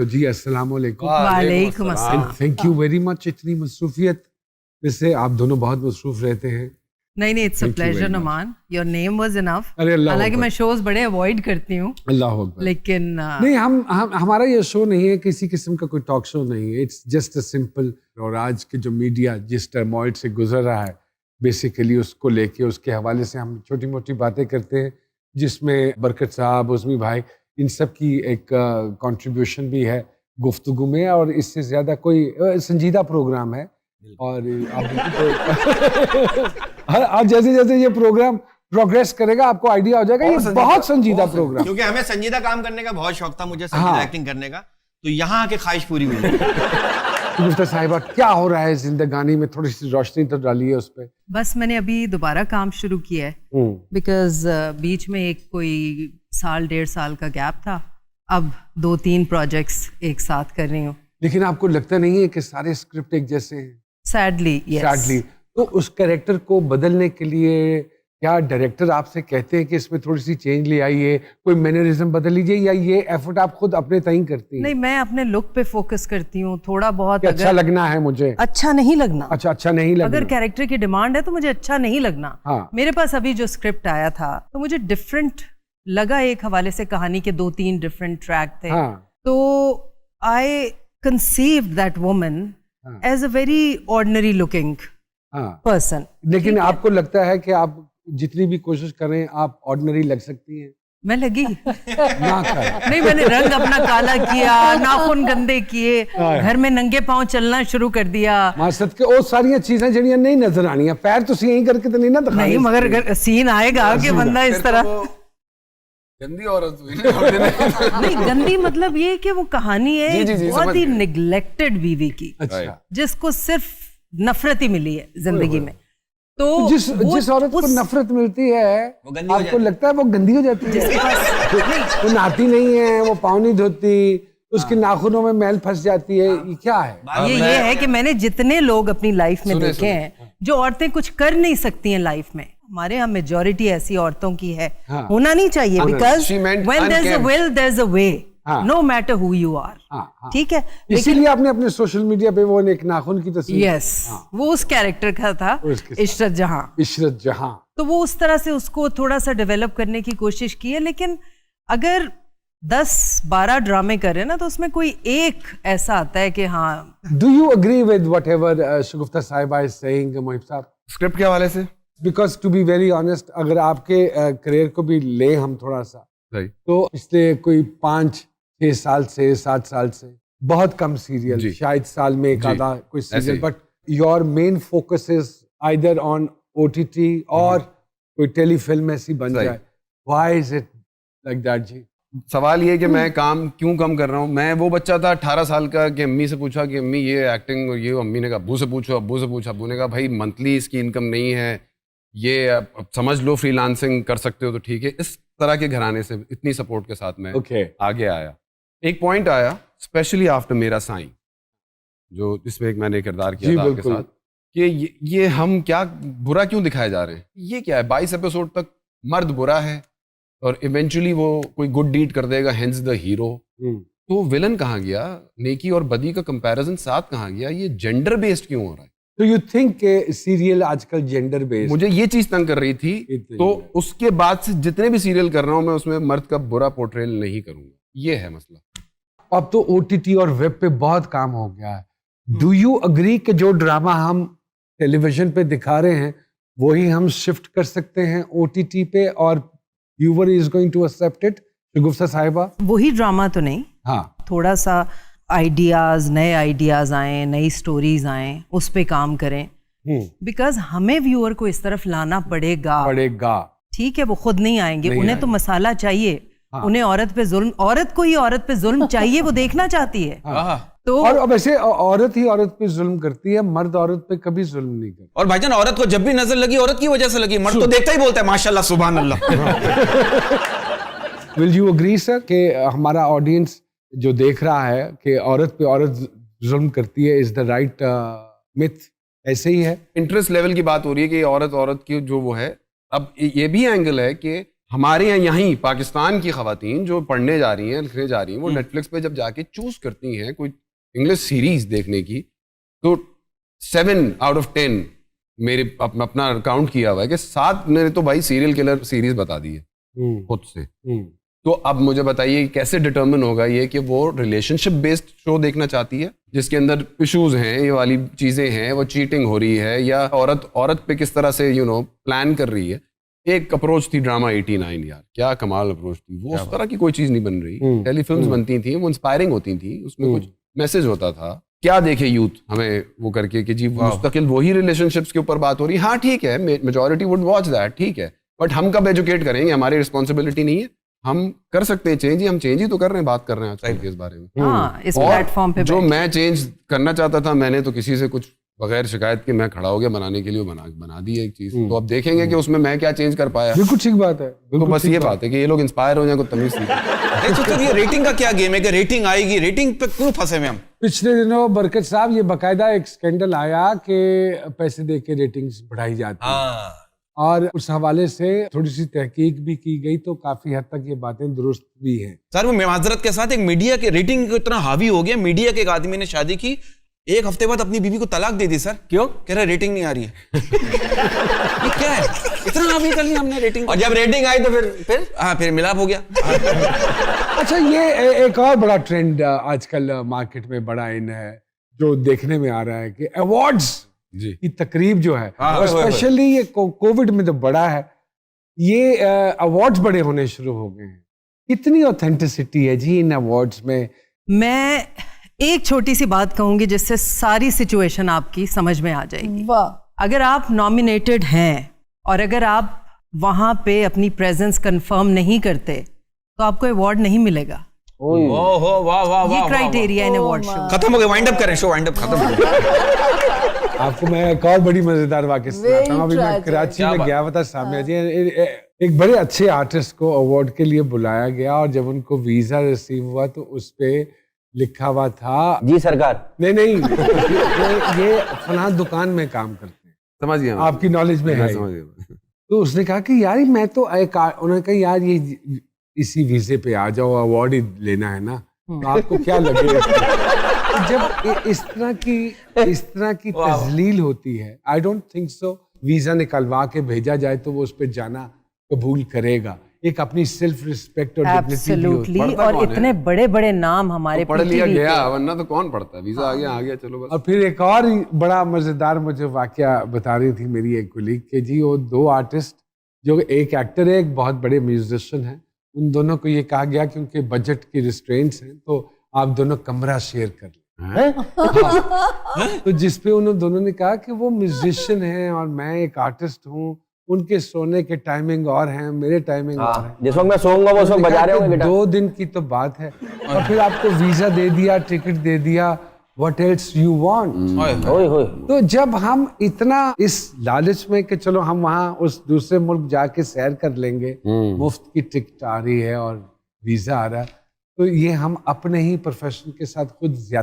तो जी अस्सलाम वालेकुम। वालेकुम अस्सलाम। Thank you very much. इतनी मसरूफियत वैसे आप दोनों बहुत मसरूफ रहते हैं। नहीं it's a Thank you very pleasure much. Naman, your name was enough. अरे अल्लाह हालांकि अकबर। मैं शोज बड़े अवॉइड करती हूँ, अल्लाह अकबर। लेकिन नहीं हम हमारा ये शो नहीं है, किसी किस्म का कोई टॉक शो नहीं है। इट्स जस्ट अ सिंपल, और आज के जो मीडिया जिस टर्मोइल से गुजर रहा है बेसिकली उसको लेके उसके हवाले से हम छोटी मोटी बातें करते हैं, जिसमें बरकत साहब, उज़मी भाई, इन सब की एक कंट्रीब्यूशन भी है गुफ्तगू में। और इससे ज़्यादा कोई संजीदा प्रोग्राम है। और आज जैसे जैसे ये प्रोग्राम प्रोग्रेस करेगा आपको आइडिया हो जाएगा ये बहुत संजीदा प्रोग्राम, क्योंकि हमें संजीदा काम करने का बहुत शौक था, मुझे संजीदा एक्टिंग करने का, तो यहाँ आके ख्वाहिश पूरी हुई। मुफ्ता साहिबा क्या हो रहा है जिंदगानी में, थोड़ी सी रोशनी तो डालिए उस पर। बस मैंने अभी दोबारा काम शुरू किया है बिकॉज बीच में एक कोई साल 1.5 साल का गैप था। अब 2-3 प्रोजेक्ट्स एक साथ कर रही हूँ। लेकिन आपको लगता नहीं है कि सारे स्क्रिप्ट एक जैसे हैं? Sadly sadly. तो उस कैरेक्टर को बदलने के लिए क्या डायरेक्टर आपसे कहते हैं कि इसमें थोड़ी सी चेंज ले आइए, कोई मैनरिज्म बदल लीजिए, या ये एफर्ट आप खुद अपने तय करती हैं? नहीं, मैं अपने लुक पे फोकस करती हूँ थोड़ा बहुत। अच्छा लगना है मुझे, अच्छा नहीं लगना। अच्छा नहीं लगना। अगर कैरेक्टर की डिमांड है तो मुझे अच्छा नहीं लगना। हाँ। मेरे पास अभी जो स्क्रिप्ट आया था तो मुझे डिफरेंट लगा, एक हवाले से कहानी के 2-3 डिफरेंट ट्रैक थे। हाँ। तो I conceived that woman as a very ordinary looking person. लेकिन आपको लगता है कि आप जितनी भी कोशिश करें आप ऑर्डिनरी लग सकती हैं? मैं लगी ना कर। नहीं, मैंने रंग अपना काला किया, नाखून गंदे किए, घर में नंगे पांव चलना शुरू कर दिया। मासद के वो सारी चीजें जड़ियां नहीं नजर आनी है, पैर तो यही करके तो नहीं ना दिखा। नहीं, मगर अगर सीन आएगा कि बंदा इस तरह गंदी औरत हुई। नहीं, गंदी मतलब ये कि वो कहानी है बहुत ही निग्लेक्टेड बीवी की, अच्छा, जिसको सिर्फ नफरत ही मिली है जिंदगी में। तो जिस औरत को नफरत मिलती है आपको लगता है वो गंदी हो जाती है? वो नहाती नहीं है, वो पाँव नहीं धोती, उसके नाखूनों में मैल फंस जाती है, ये क्या है? ये है कि मैंने जितने लोग अपनी लाइफ में देखे हैं जो औरतें कुछ कर नहीं सकती हैं लाइफ में, हमारे यहाँ मेजॉरिटी ऐसी औरतों की है। होना नहीं चाहिए, because when there is a will there is a way, no matter who you are. ठीक है, इसीलिए आपने अपने सोशल मीडिया पे वो एक नाखून की तस्वीर। यस, वो उस कैरेक्टर का था, इशरत जहां। इशरत जहां, तो वो उस तरह से उसको थोड़ा सा डेवलप करने की कोशिश की है। लेकिन अगर 10-12 ड्रामे कर रहे हैं ना, तो उसमें कोई एक ऐसा आता है कि हाँ। Do you agree with whatever Shagufta साहिबा इज सेइंग मोहिब साहब स्क्रिप्ट के हवाले से? Because to be very honest, अगर आपके करियर को भी लें हम थोड़ा सा, तो पिछले कोई 5-6 साल से 7 साल से बहुत कम सीरियल, शायद साल में एक आधा कोई serial, but your main focus is either on OTT और कोई टेलीफिल्म ऐसी बन जाए। Why is it like that जी? सवाल ये कि मैं काम क्यों कम कर रहा हूँ। मैं वो बच्चा था 18 साल का कि अम्मी से पूछा कि अम्मी ये एक्टिंग और ये, अम्मी ने कहा अब्बू से पूछो, अब्बू से पूछा, अब्बू ने कहा भाई मंथली इसकी इनकम नहीं है, ये अब समझ लो फ्रीलांसिंग कर सकते हो तो ठीक है। इस तरह के घराने से इतनी सपोर्ट के साथ मैं आगे आया। एक पॉइंट आया स्पेशली आफ्टर मेरा साईं, जो जिसमें एक मैंने किरदार किया था आपके साथ, कि ये हम क्या बुरा क्यों दिखाए जा रहे हैं, ये क्या है। 22 एपिसोड तक मर्द बुरा है और इवेंचुअली वो कोई गुड डीड कर देगा, हेंस द हीरो। तो विलन कहाँ गया, नेकी और बदी का कंपैरिजन साथ कहाँ गया, ये जेंडर बेस्ड क्यों हो रहा है? तो यू थिंक सीरियल आजकल जेंडर बेस्ड? मुझे ये चीज तंग कर रही थी, तो उसके बाद से जितने भी सीरियल कर रहा हूं मैं उसमें मर्द का बुरा पोर्ट्रेल नहीं करूंगा, ये है मसला। अब तो OTT और वेब पे बहुत काम हो गया है। डू यू अग्री कि जो ड्रामा हम टेलीविजन पे दिखा रहे हैं वही हम शिफ्ट कर सकते हैं OTT पे, और viewer is going to accept it? Shagufta साहिबा, वही ड्रामा तो नहीं, हाँ, थोड़ा सा आइडियाज, नए आइडियाज आए, नई स्टोरीज आए, उस पे काम करें, बिकॉज हमें व्यूअर को इस तरफ लाना पड़ेगा। ठीक है, वो खुद नहीं आएंगे, उन्हें तो मसाला चाहिए। उन्हें औरत पे जुल्म, औरत को ही औरत पे जुल्म चाहिए, वो देखना चाहती है। तो और वैसे औरत ही औरत पे जुल्म करती है, मर्द औरत पे कभी जुल्म नहीं करता। और भाईजान, औरत को जब भी नजर लगी औरत की वजह से लगी, मर्द तो देखता ही बोलता है माशाल्लाह सुभान अल्लाह। विल यू अग्री सर कि हमारा ऑडियंस जो देख रहा है कि औरत पे औरत जुल्म करती है इज द राइट मिथ, ऐसे ही है? इंटरेस्ट लेवल की बात हो रही है कि औरत की जो वो है। अब ये भी एंगल है कि हमारे यहीं पाकिस्तान की खवातीन जो पढ़ने जा रही हैं, लिखने जा रही हैं, वो नेटफ्लिक्स पे जब जाके चूज करती हैं कोई इंग्लिश सीरीज देखने की, तो 7 out of 10 मेरे अपना काउंट किया हुआ है कि 7 मेरे तो भाई सीरियल किलर सीरीज बता दी है खुद से। तो अब मुझे बताइए कैसे डिटर्मिन होगा ये कि वो रिलेशनशिप बेस्ड शो देखना चाहती है जिसके अंदर इश्यूज हैं, ये वाली चीजें हैं, वो चीटिंग हो रही है, या औरत पे किस तरह से प्लान कर रही है। एक अप्रोच थी ड्रामा 89, यार क्या कमाल अप्रोच थी वो। उस तरह की कोई चीज नहीं बन रही। टेलीफिल्म्स बनती थी, वो इंस्पायरिंग होती थी, उसमें कुछ मैसेज होता था। क्या देखे यूथ हमें वो करके कि जी मुस्तकिल वही रिलेशनशिप्स के ऊपर बात हो रही है। हाँ ठीक है, मेजॉरिटी वुड वॉच दैट, ठीक है, बट हम कब एजुकेट करेंगे? हमारी रिस्पॉन्सिबिलिटी नहीं है? हम कर सकते हैं चेंज ही, हम चेंज ही तो कर रहे हैं, बात कर रहे हैं आजकल के इस बारे में। हाँ, इस प्लेटफॉर्म पे जो मैं चेंज करना चाहता था, मैंने तो किसी से कुछ बगैर शिकायत के मैं खड़ा हो गया बनाने के लिए, बना दी एक चीज। तो अब देखेंगे कि उसमें मैं क्या चेंज कर पाया। बिल्कुल ठीक बात है। तो बस ये बात है कि ये लोग इंस्पायर हो जाए, कुछ तमीज सीखें। तो ये रेटिंग का क्या गेम है कि रेटिंग आएगी, रेटिंग पे क्यों फंसे हुए हम? पिछले दिनों बरकत साहब ये बकायदा एक स्कैंडल आया कि पैसे दे के रेटिंग्स बढ़ाई जाती है, और उस हवाले से थोड़ी सी तहकीक भी की गई, तो काफी हद तक ये बातें दुरुस्त भी हैं। सर वो माजरत के साथ एक मीडिया के रेटिंग को इतना हावी हो गया, मीडिया के एक आदमी ने शादी की, 1 हफ्ते बाद अपनी बीवी को तलाक दे दी। सर क्यों? कह रहा रेटिंग नहीं आ रही है। ये क्या है? इतना हावी कर लिया हमने रेटिंग, और जब रेटिंग आई तो फिर मिलाप हो गया। अच्छा, ये एक और बड़ा ट्रेंड आजकल मार्केट में बड़ा इन है, जो देखने में आ रहा है कि अवार्ड्स की तकरीब जो है, और स्पेशली ये कोविड में तो बड़ा है, ये अवार्ड्स बड़े होने शुरू हो गए हैं। कितनी ऑथेंटिसिटी है जी इन अवार्ड्स में? मैं एक छोटी सी बात कहूंगी जिससे सारी सिचुएशन आपकी समझ में आ जाएगी। अगर आप नॉमिनेटेड हैं और अगर आप वहां पे अपनी प्रेजेंस कंफर्म नहीं करते तो आपको अवार्ड नहीं मिलेगा। ये क्राइटेरिया इन अवार्ड शो। खत्म हो गया, वाइंड अप करें, शो वाइंड अप खत्म हो गया। आपको मैं एक और बड़ी मजेदार वाकया सुनाता हूँ। अभी मैं कराची में गया हुआ था, सामने जी एक बड़े अच्छे आर्टिस्ट को अवार्ड के लिए बुलाया गया, और जब उनको वीजा रिसीव हुआ तो उस पे लिखा हुआ था जी सरकार। नहीं ये फलां दुकान में काम करते हैं। समझ गया, आपकी नॉलेज में है। तो उसने कहा कि यार मैं तो उन्होंने कहा यार ये इसी वीजे पे आ जाओ, अवार्ड ही लेना है ना, तो आपको क्या लगेगा? जब इस तरह की तजलील होती है, I don't think so visa निकलवा के भेजा जाए तो वो उस पर जाना कबूल करेगा। एक अपनी सेल्फ रिस्पेक्ट और डिग्निटी भी होती है। और इतने बड़े बड़े नाम हमारे पढ़ लिया गया, वरना तो कौन पढ़ता है? वीजा आ गया चलो बस। और फिर एक और बड़ा मजेदार मुझे वाकया बता रही थी मेरी एक कुलीग के जी, वो 2 आर्टिस्ट, जो एक एक्टर है, एक बहुत बड़े म्यूजिशियन है, उन दोनों को ये कहा गया कि उनके बजट की रिस्ट्रेंट्स हैं, तो आप दोनों कमरा शेयर कर लें। तो जिसपे उन्होंने दोनों ने कहा कि वो म्यूजिशियन हैं और मैं एक आर्टिस्ट हूँ, उनके सोने के टाइमिंग और हैं, मेरे टाइमिंग और हैं। जिस वक्त मैं सोऊंगा वो उस वक्त बजा रहे होंगे गिटार। 2 दिन की तो बात है, और फिर आपको वीजा दे दिया, टिकट दे दिया, व्हाट एल्स यू वांट? तो जब हम इतना इस लालच में कि चलो हम वहाँ उस दूसरे मुल्क जाके सैर कर लेंगे, मुफ्त की टिकट आ रही है और वीजा आ रहा है, तो ये हम अपने ही प्रोफेशन के साथ खुद ज्यादा